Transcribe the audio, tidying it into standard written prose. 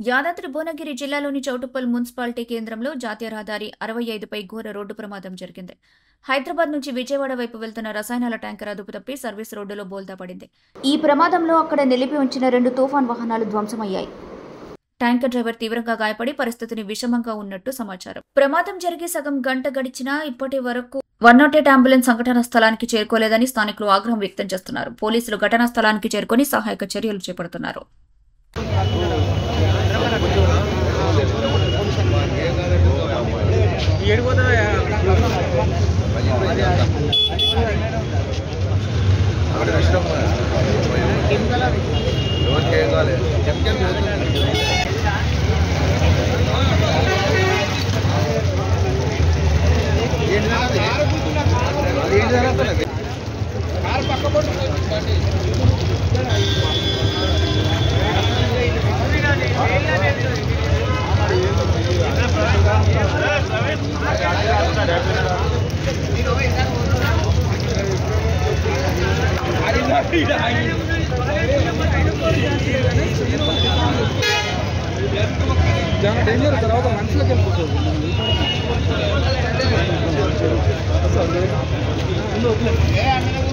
యాదాద్రి భువనగిరి జిల్లాలోని చౌటుప్పల్ మున్సిపాలిటీ కేంద్రంలో జాతీయ రహదారి 65పై ఘోర రోడ్డు ప్రమాదం జరిగింది. హైదరాబాద్ నుంచి విజయవాడ వైపు వెళ్తున్న రసాయనాల ట్యాంకర్ అదుపు తప్పి సర్వీస్ రోడ్డులో బోల్తా పడింది. ఈ ప్రమాదంలో అక్కడ నిలిపి ఉంచిన 2 తుఫాన్ వాహనాలు ధ్వంసమయ్యాయి. ట్యాంకర్ డ్రైవర్ తీవ్రంగా గాయపడి పరిస్థితిని విషమంగా ఉన్నట్టు సమాచారం. ప్రమాదం జరిగి సగం గంట గడిచినా ఇప్పటి వరకు 108 అంబులెన్స్ సంఘటనా స్థలానికి చేరుకోలేదని స్థానికులు ఆగ్రహం వ్యక్తం చేస్తున్నారు. పోలీసులు ఘటనా స్థలానికి చేరుకుని సహాయక చర్యలు చేపడుతున్నారు. డేంజర్ తర్వాత మనుషులకు వెళ్ళిపోతుంది.